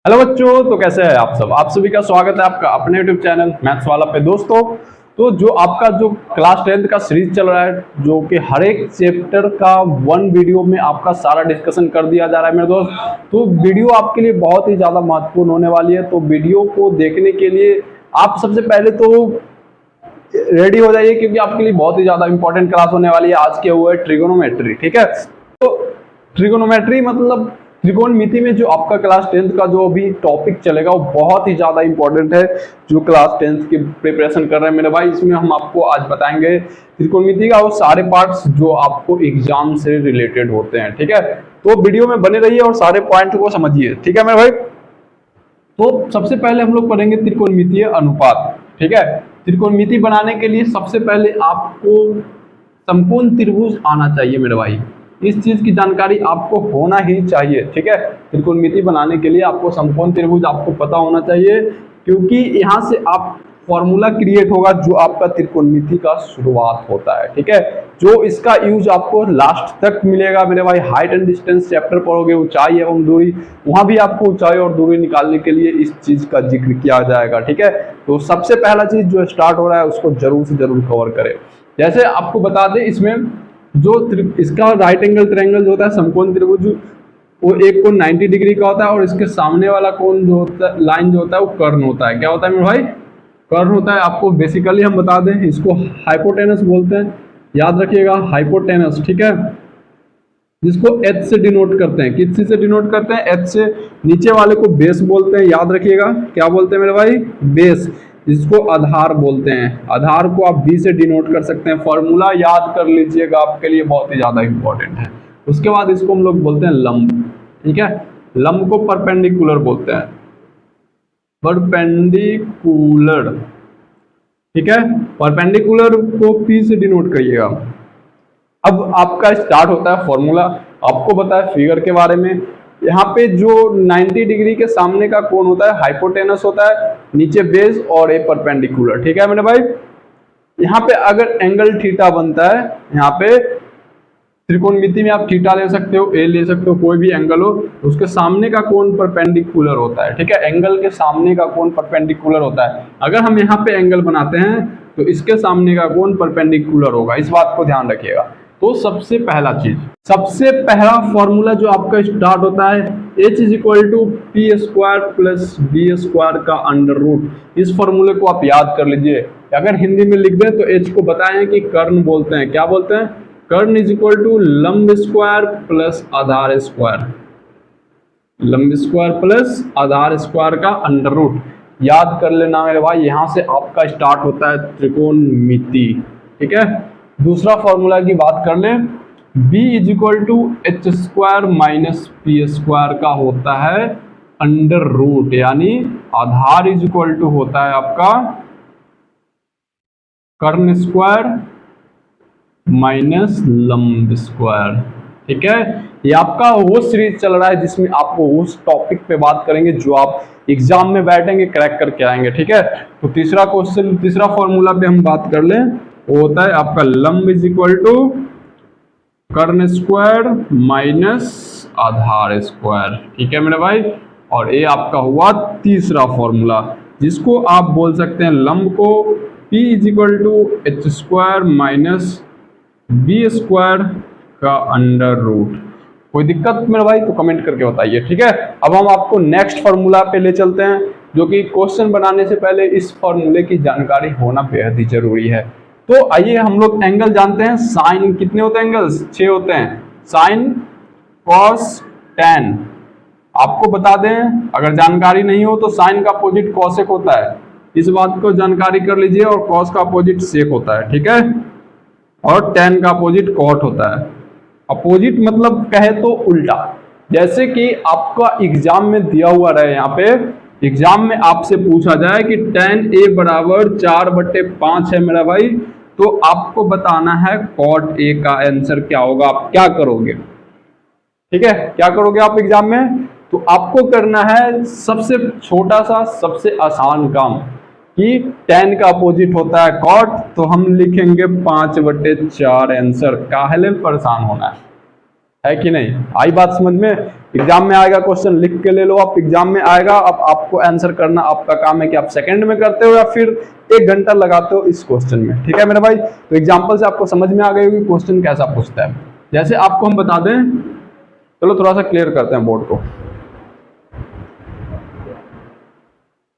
Hello बच्चों, तो कैसे हैं आप सब। आप सभी का स्वागत है आपका अपने यूट्यूब चैनल मैथ्स वाला पे। दोस्तों, तो जो आपका जो क्लास 10th का सीरीज चल रहा है, जो कि हर एक चैप्टर का वन वीडियो में आपका सारा डिस्कशन कर दिया जा रहा है मेरे दोस्त। तो वीडियो आपके लिए बहुत ही ज़्यादा महत्वपूर्ण होने वाली है। तो वीडियो को देखने के लिए आप सबसे पहले तो रेडी हो जाइए, क्योंकि आपके लिए बहुत ही ज़्यादा इंपॉर्टेंट क्लास होने वाली है। आज के हुए ट्रिगोनोमेट्री, ठीक है। तो ट्रिगोनोमेट्री मतलब त्रिकोणमिति में जो आपका क्लास 10th का जो अभी टॉपिक चलेगा वो बहुत ही ज्यादा इंपॉर्टेंट है। जो क्लास 10th की प्रिपरेशन कर रहे हैं मेरे भाई, इसमें हम आपको आज बताएंगे त्रिकोणमिति का वो सारे पार्ट्स जो आपको एग्जाम से रिलेटेड होते हैं, ठीक है। तो वीडियो में बने रहिए और सारे पॉइंट को समझिए, ठीक है मेरे भाई। तो सबसे पहले हम लोग पढ़ेंगे त्रिकोणमितीय अनुपात, ठीक है। त्रिकोणमिति बनाने के लिए सबसे पहले आपको समकोण त्रिभुज आना चाहिए मेरे भाई। इस चीज की जानकारी आपको होना ही चाहिए, ठीक है। त्रिकोणमिति बनाने के लिए आपको समकोण त्रिभुज आपको पता होना चाहिए, क्योंकि यहाँ से आप फॉर्मूला क्रिएट होगा जो आपका त्रिकोणमिति का शुरुआत होता है, ठीक है। जो इसका यूज आपको लास्ट तक मिलेगा मेरे भाई। हाइट एंड डिस्टेंस चैप्टर पढ़ोगे, ऊंचाई एवं दूरी, वहां भी आपको ऊंचाई और दूरी निकालने के लिए इस चीज का जिक्र किया जाएगा, ठीक है। तो सबसे पहला चीज जो स्टार्ट हो रहा है उसको जरूर से जरूर कवर करें। जैसे आपको बता दें, इसमें जो इसका राइट एंगल ट्रायंगल जो होता है समकोण त्रिभुज, वो एक कोण 90 डिग्री का होता है, और इसके सामने वाला कोण जो होता है, लाइन जो होता है, वो कर्ण होता है। क्या होता है मेरे भाई? कर्ण होता है। आपको बेसिकली हम बता दें, इसको हाइपोटेनस बोलते हैं, याद रखिएगा, हाइपोटेनस, ठीक है। जिसको एच से डिनोट करते हैं। किस चीज से डिनोट करते हैं? एच से। नीचे वाले को बेस बोलते हैं, याद रखिएगा। क्या बोलते हैं मेरे भाई? बेस। जिसको आधार बोलते हैं। आधार को आप बी से डिनोट कर सकते हैं। फॉर्मूला याद कर लीजिएगा, आपके लिए बहुत ही ज्यादा इंपॉर्टेंट है। उसके बाद इसको हम लोग बोलते हैं लंब, ठीक है। लंब को परपेंडिकुलर बोलते हैं, परपेंडिकुलर, ठीक है। परपेंडिकुलर को पी से डिनोट करिएगा। अब आपका स्टार्ट होता है फॉर्मूला। आपको बताया फिगर के बारे में। यहाँ पे जो 90 डिग्री के सामने का कोण होता है हाइपोटेनस होता है, नीचे बेस और ए परपेंडिकुलर, ठीक है मेरे भाई। यहाँ पे अगर एंगल थीटा बनता है, यहाँ पे त्रिकोणमिति में आप थीटा ले सकते हो, ए ले सकते हो, कोई भी एंगल हो, उसके सामने का कोण परपेंडिकुलर होता है, ठीक है। एंगल के सामने का कोण परपेंडिकुलर होता है। अगर हम यहाँ पे एंगल बनाते हैं तो इसके सामने का कोण परपेंडिकुलर होगा। इस बात को ध्यान रखिएगा। तो सबसे पहला चीज, सबसे पहला फॉर्मूला जो आपका स्टार्ट होता है, h equal to p square plus b square का अंडर रूट। इस फॉर्मूले को आप याद कर लीजिए। अगर हिंदी में लिख दें तो h को बताएं कि कर्ण बोलते हैं। क्या बोलते हैं? कर्ण इज इक्वल टू लंब स्क्वायर प्लस आधार स्क्वायर। लंब स्क्वायर प्लस आधार स्क्वायर का अंडर रूट। याद कर लेना मेरे भाई। यहां से आपका स्टार्ट होता है त्रिकोणमिति, ठीक है। दूसरा फॉर्मूला की बात कर लें, b is equal to h square minus p square का होता है अंडर रूट, यानी आधार इज इक्वल टू होता है आपका कर्ण स्क्वायर माइनस लंब स्क्वायर, ठीक है। ये आपका वो सीरीज चल रहा है जिसमें आपको उस टॉपिक पे बात करेंगे जो आप एग्जाम में बैठेंगे क्रैक करके आएंगे, ठीक है। तो तीसरा क्वेश्चन, तीसरा फॉर्मूला पे हम बात कर लें, वो होता है आपका लंब इज इक्वल टू कर्ण स्क्वायर माइनस आधार स्क्वायर, ठीक है मेरे भाई। और ये आपका हुआ तीसरा फॉर्मूला, जिसको आप बोल सकते हैं लंब को p is equal to h square minus b square का अंडर रूट। कोई दिक्कत मेरे भाई तो कमेंट करके बताइए, ठीक है। अब हम आपको नेक्स्ट फॉर्मूला पे ले चलते हैं, जो कि क्वेश्चन बनाने से पहले इस फॉर्मूले की जानकारी होना बेहद ही जरूरी है। तो आइए हम लोग एंगल जानते हैं। साइन कितने होते हैं? एंगल्स 6 होते हैं। Sine, cos, tan. आपको बता दें, अगर जानकारी नहीं हो तो साइन का अपोजिट कॉसेक होता है, इस बात को जानकारी कर लीजिए। और कॉस का अपोजिट सेक होता है, ठीक है। और टैन का अपोजिट कॉट होता है। अपोजिट मतलब कहे तो उल्टा। जैसे कि आपका एग्जाम में दिया हुआ रहे, यहाँ पे एग्जाम में आपसे पूछा जाए कि tan a बराबर 4/5 है मेरा भाई, तो आपको बताना है cot a का आंसर क्या होगा। आप क्या करोगे? ठीक है, क्या करोगे आप एग्जाम में? तो आपको करना है सबसे छोटा सा, सबसे आसान काम, कि tan का अपोजिट होता है cot, तो हम लिखेंगे 5/4 आंसर। काहे परेशान होना है है कि नहीं? आई बात समझ में? एग्जाम में आएगा क्वेश्चन, लिख के ले लो आप, एग्जाम में आएगा, अब आपको आंसर करना आपका काम है कि आप सेकंड में करते हो या फिर 1 घंटा लगाते हो इस क्वेश्चन में। ठीक है मेरे भाई? तो एग्जाम्पल से आपको समझ में आ गई होगी क्वेश्चन कैसा पूछता है। जैसे आपको हम बता दें, चलो थोड़ा सा क्लियर करते हैं बोर्ड को,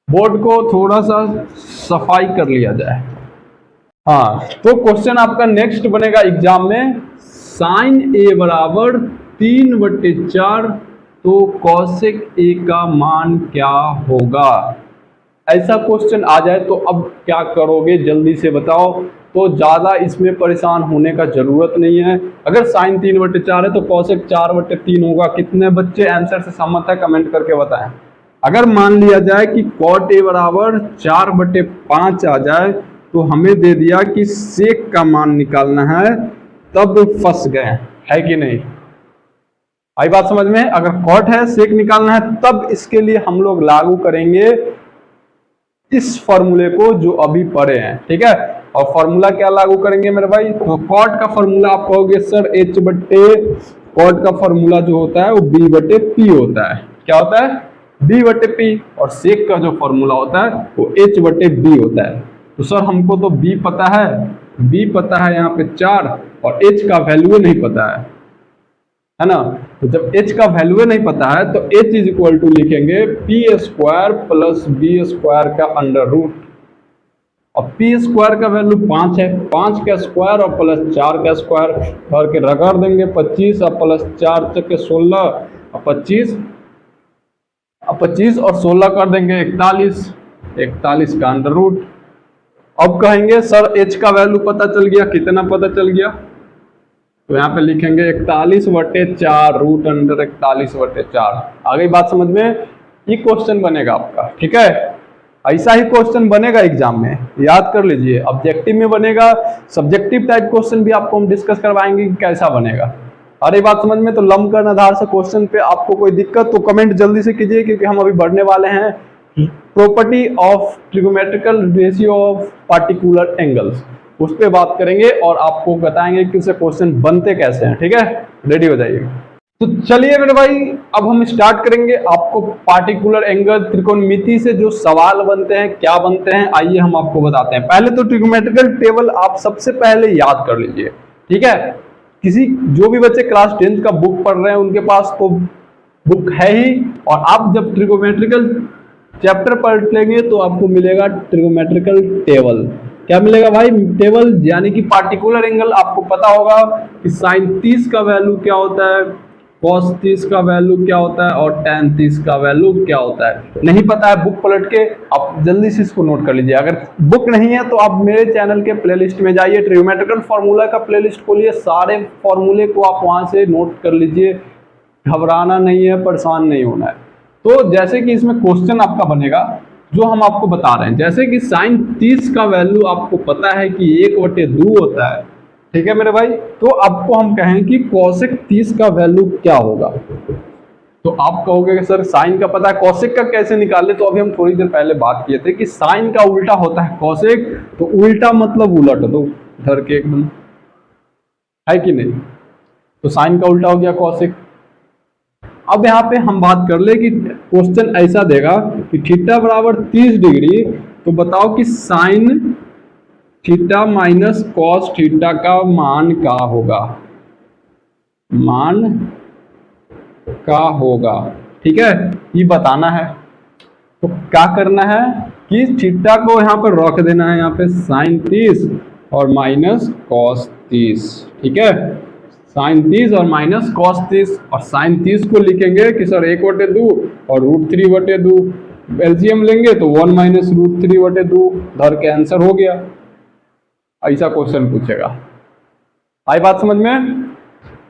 बोर्ड को थोड़ा सा सफाई कर लिया जाए। हाँ, तो क्वेश्चन आपका नेक्स्ट बनेगा एग्जाम में, साइन ए बराबर 3/4, तो कॉसेक ए का मान क्या होगा? ऐसा क्वेश्चन आ जाए तो अब क्या करोगे जल्दी से बताओ। तो ज्यादा इसमें परेशान होने का जरूरत नहीं है। अगर साइन 3/4 है तो कॉसेक 4/3 होगा। कितने बच्चे आंसर से सहमत है कमेंट करके बताएं। अगर मान लिया जाए कि कॉट ए बराबर 4/5 आ जाए तो हमें दे दिया कि सेक का मान निकालना है, तब फंस गए, है कि नहीं? आई बात समझ में? अगर कॉट है, सेक निकालना है, तब इसके लिए हम लोग लागू करेंगे इस फॉर्मूले को जो अभी पढ़े हैं। ठीक है? और फॉर्मूला क्या लागू करेंगे मेरे भाई? तो कॉट का फॉर्मूला आप कहोगे सर कॉट का फॉर्मूला जो होता है वो B/P होता है। क्या होता है? B/P। और सेक का जो फॉर्मूला होता है वो H/B होता है। तो सर हमको तो B पता है यहाँ पे 4, और H का वैल्यू नहीं पता है ना? तो जब H का वैल्यू नहीं पता है तो H इज इक्वल टू लिखेंगे P² प्लस B² का अंडर रूट। और P² का वैल्यू 5 है, 5 का स्क्वायर और प्लस 4 का स्क्वायर करके रगड़ देंगे 25, और प्लस 4 × 16 और 25 और 16 कर देंगे 41 का अंडर रूट। अब कहेंगे सर H का वैल्यू पता चल गया, कितना पता चल गया? तो यहाँ पे लिखेंगे 41/4 रूट अंडर 41/4। आ गई बात समझ में? ये क्वेश्चन बनेगा आपका। ठीक है? ऐसा ही क्वेश्चन बनेगा एग्जाम में, याद कर लीजिए। ऑब्जेक्टिव में बनेगा, सब्जेक्टिव टाइप क्वेश्चन भी आपको हम डिस्कस करवाएंगे कि कैसा बनेगा। अरे बात समझ में? तो लंबकर्ण आधार से क्वेश्चन पे आपको कोई दिक्कत तो कमेंट जल्दी से कीजिए, क्योंकि हम अभी बढ़ने वाले हैं property of trigonometrical ratio of particular angles, उस पर बात करेंगे और आपको बताएंगे कि उसे क्वेश्चन बनते कैसे हैं। ठीक है? रेडी हो जाइए। तो चलिए मेरे भाई, अब हम स्टार्ट करेंगे। आपको पार्टिकुलर एंगल, त्रिकोणमिति से जो सवाल बनते हैं, क्या बनते हैं, आइए हम आपको बताते हैं। पहले तो ट्रिगोमेट्रिकल टेबल आप सबसे पहले याद कर लीजिए। ठीक है? किसी जो भी बच्चे क्लास 10th का बुक पढ़ रहे हैं उनके पास तो बुक है ही, और आप जब ट्रिगोमेट्रिकल चैप्टर पढ़ लेंगे तो आपको मिलेगा ट्रिगोमेट्रिकल टेबल। क्या मिलेगा भाई? टेबल, यानी कि पार्टिकुलर एंगल आपको पता होगा कि साइन 30 का वैल्यू क्या होता है, कॉस 30 का वैल्यू क्या होता है, और टैन 30 का वैल्यू क्या होता है। नहीं पता है, बुक पलट के आप जल्दी से इसको नोट कर लीजिए। अगर बुक नहीं है तो आप मेरे चैनल के प्लेलिस्ट में जाइए, ट्रिगोमेट्रिकल फॉर्मूला का प्लेलिस्ट खोलिए, सारे फॉर्मूले को आप वहां से नोट कर लीजिए। घबराना नहीं है, परेशान नहीं होना है। तो जैसे कि इसमें क्वेश्चन आपका बनेगा जो हम आपको बता रहे हैं, जैसे कि साइन 30 का वैल्यू आपको पता है कि 1/2 होता है। ठीक है मेरे भाई? तो आपको हम कहें कि कॉसेक 30 का वैल्यू क्या होगा, तो आप कहोगे कि सर साइन का पता है, कॉसेक का कैसे निकाले? तो अभी हम थोड़ी देर पहले बात किए थे कि साइन का उल्टा होता है कॉसेक। तो उल्टा मतलब उलट दो धर के एकदम, है कि नहीं? तो साइन का उल्टा हो गया कॉसेक। अब यहाँ पे हम बात कर ले कि क्वेश्चन ऐसा देगा कि थीटा बराबर 30 डिग्री, तो बताओ कि sine theta minus cos theta का मान क्या होगा, ठीक है? ये बताना है। तो क्या करना है कि थीटा को यहाँ पर रख देना है, यहाँ पे साइन 30 और माइनस कॉस 30। ठीक है? साइन 30 और माइनस कॉस 30, और साइन 30 को लिखेंगे कि सर 1/2 और √3/2, एलसीएम लेंगे तो 1 - √3/2 धर के आंसर हो गया। ऐसा क्वेश्चन पूछेगा। आई बात समझ में?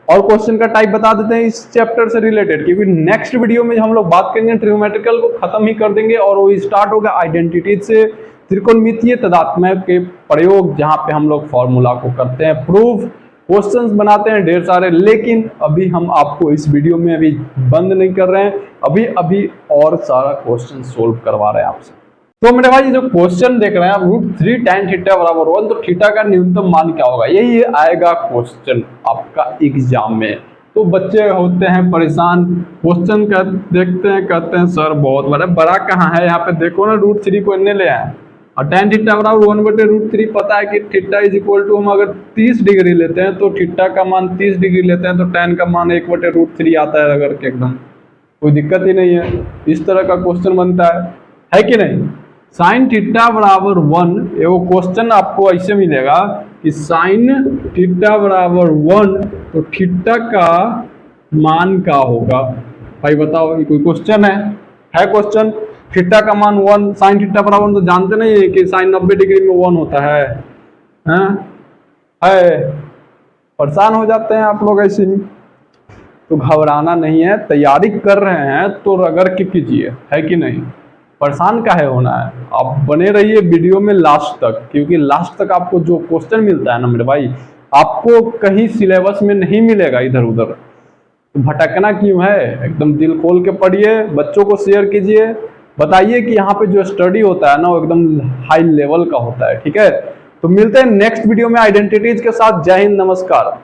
और क्वेश्चन का टाइप बता देते हैं इस चैप्टर से रिलेटेड, क्योंकि नेक्स्ट वीडियो में हम लोग बात करेंगे ट्रिगोमेट्रिकल को खत्म ही कर देंगे, और वो स्टार्ट होगा आइडेंटिटीज से, त्रिकोणमितीय तादात्म्य के प्रयोग, जहां पे हम लोग फॉर्मूला को करते हैं प्रूफ, क्वेश्चंस बनाते हैं ढेर सारे। लेकिन अभी हम आपको इस वीडियो में अभी बंद नहीं कर रहे हैं, अभी और सारा क्वेश्चन सोल्व करवा रहे हैं आपसे। तो मेरे भाई जो क्वेश्चन देख रहे हैं आप, √3 tan थीटा बराबर 1, तो थीटा का न्यूनतम मान क्या होगा, यही आएगा क्वेश्चन आपका एग्जाम में। तो बच्चे होते हैं परेशान, क्वेश्चन का देखते हैं, कहते हैं सर बहुत बड़ा कहाँ है, यहाँ पे देखो ना √3 को इन्हें ले आए, और tan थीटा बराबर 1/√3 पता है कि थीटा इज इक्वल टू, हम अगर 30 डिग्री लेते हैं तो थीटा का मान 30 डिग्री लेते हैं तो tan का मान 1/√3 आता है, अगर के एकदम कोई दिक्कत ही नहीं है। इस तरह का क्वेश्चन बनता है कि नहीं। साइन थीटा बराबर 1, एगो क्वेश्चन आपको ऐसे मिलेगा कि साइन थीटा बराबर 1 तो थीटा का मान क्या होगा, भाई बताओ, ये कोई क्वेश्चन है क्वेश्चन। थीटा का मान 1, साइन थीटा बराबर 1 तो जानते नहीं है कि साइन 90 डिग्री में 1 होता है, परेशान हो जाते हैं आप लोग ऐसे ही। तो घबराना नहीं है, तैयारी कर रहे हैं तो रगड़ के कीजिए, है कि नहीं, परेशान काहे होना है। आप बने रहिए वीडियो में लास्ट तक, क्योंकि लास्ट तक आपको जो क्वेश्चन मिलता है ना मेरे भाई, आपको कहीं सिलेबस में नहीं मिलेगा इधर उधर। तो भटकना क्यों है, एकदम दिल खोल के पढ़िए, बच्चों को शेयर कीजिए, बताइए कि यहाँ पे जो स्टडी होता है ना वो एकदम हाई लेवल का होता है, ठीक है। तो मिलते हैं नेक्स्ट वीडियो में आइडेंटिटीज के साथ। जय हिंद, नमस्कार।